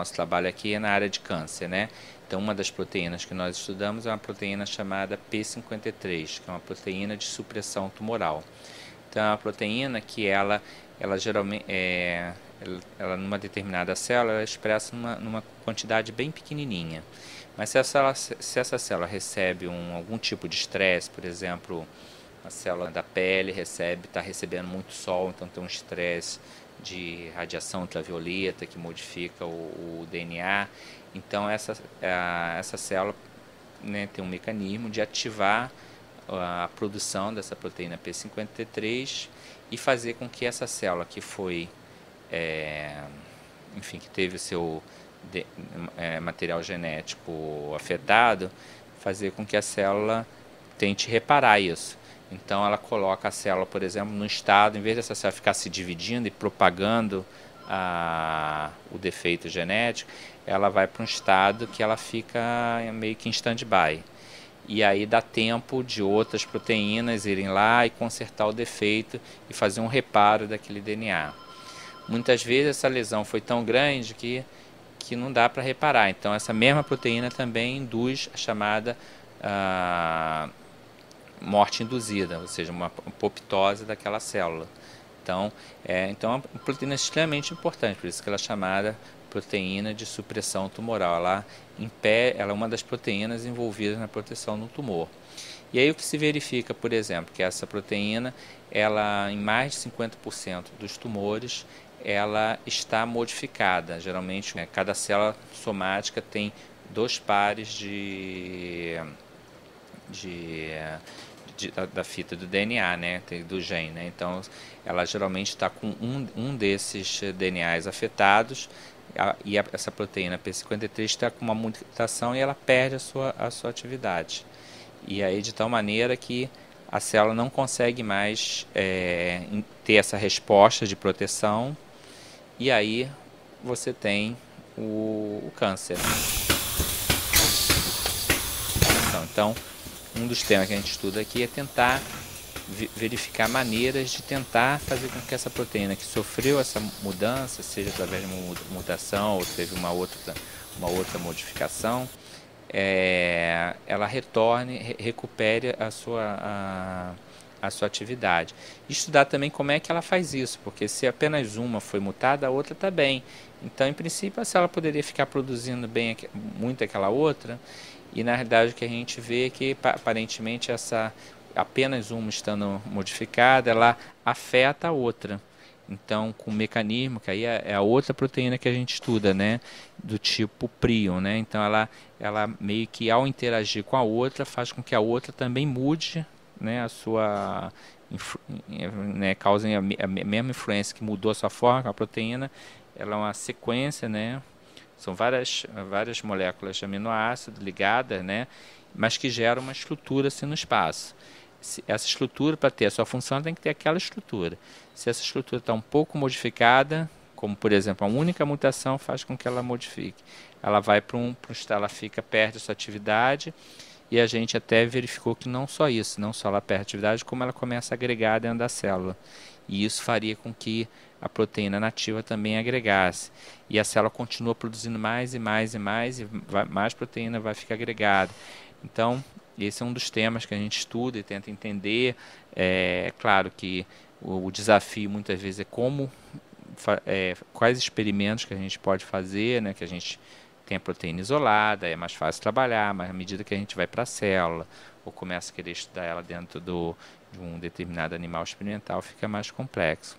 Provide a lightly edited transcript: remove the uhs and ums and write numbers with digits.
nosso trabalho aqui é na área de câncer, né? Então, uma das proteínas que nós estudamos é uma proteína chamada P53, que é uma proteína de supressão tumoral. Então, é uma proteína que ela geralmente, ela numa determinada célula, ela expressa numa quantidade bem pequenininha. Mas se essa célula recebe algum tipo de estresse, por exemplo, a célula da pele está recebendo muito sol, então tem um estresse de radiação ultravioleta que modifica o DNA. Então essa célula, né, tem um mecanismo de ativar a produção dessa proteína P53 e fazer com que essa célula que foi, enfim, que teve o seu material genético afetado, fazer com que a célula tente reparar isso. Então ela coloca a célula, por exemplo, no estado, em vez dessa célula ficar se dividindo e propagando o defeito genético, ela vai para um estado que ela fica meio que em stand-by. E aí dá tempo de outras proteínas irem lá e consertar o defeito e fazer um reparo daquele DNA. Muitas vezes essa lesão foi tão grande que não dá para reparar. Então essa mesma proteína também induz a chamada morte induzida, ou seja, uma apoptose daquela célula. Então é uma proteína extremamente importante, por isso que ela é chamada proteína de supressão tumoral. Ela é uma das proteínas envolvidas na proteção do tumor. E aí o que se verifica, por exemplo, que essa proteína, ela em mais de 50% dos tumores, ela está modificada. Geralmente, cada célula somática tem 2 pares da fita do DNA, né, do gene, né? Então, ela geralmente está com um desses DNAs afetados e essa proteína P53 está com uma mutação e ela perde a sua atividade. E aí de tal maneira que a célula não consegue mais ter essa resposta de proteção e aí você tem o câncer. Então, um dos temas que a gente estuda aqui é tentar verificar maneiras de tentar fazer com que essa proteína que sofreu essa mudança, seja através de uma mutação ou teve uma outra modificação, ela recupere a sua atividade. Estudar também como é que ela faz isso, porque se apenas uma foi mutada, a outra está bem. Então, em princípio, a célula poderia ficar produzindo bem muito aquela outra, e na realidade o que a gente vê é que aparentemente apenas uma estando modificada, ela afeta a outra. Então, com o mecanismo, que aí é a outra proteína que a gente estuda, né, do tipo prion, né? Então, ela meio que ao interagir com a outra, faz com que a outra também mude, né, causem a mesma influência que mudou a sua forma com a proteína. Ela é uma sequência, né? São várias moléculas de aminoácido ligadas, né, mas que geram uma estrutura assim no espaço. Essa estrutura, para ter a sua função, tem que ter aquela estrutura. Se essa estrutura está um pouco modificada, como por exemplo a única mutação faz com que ela modifique, ela vai para ela perde a sua atividade, e a gente até verificou que não só isso, não só ela perde a atividade, como ela começa a agregar dentro da célula. E isso faria com que a proteína nativa também agregasse. E a célula continua produzindo mais e mais e mais, e mais proteína vai ficar agregada. Então, esse é um dos temas que a gente estuda e tenta entender. É claro que o desafio muitas vezes é quais experimentos que a gente pode fazer, né, que a gente tem a proteína isolada, é mais fácil trabalhar, mas à medida que a gente vai para a célula ou começa a querer estudar ela dentro de um determinado animal experimental, fica mais complexo.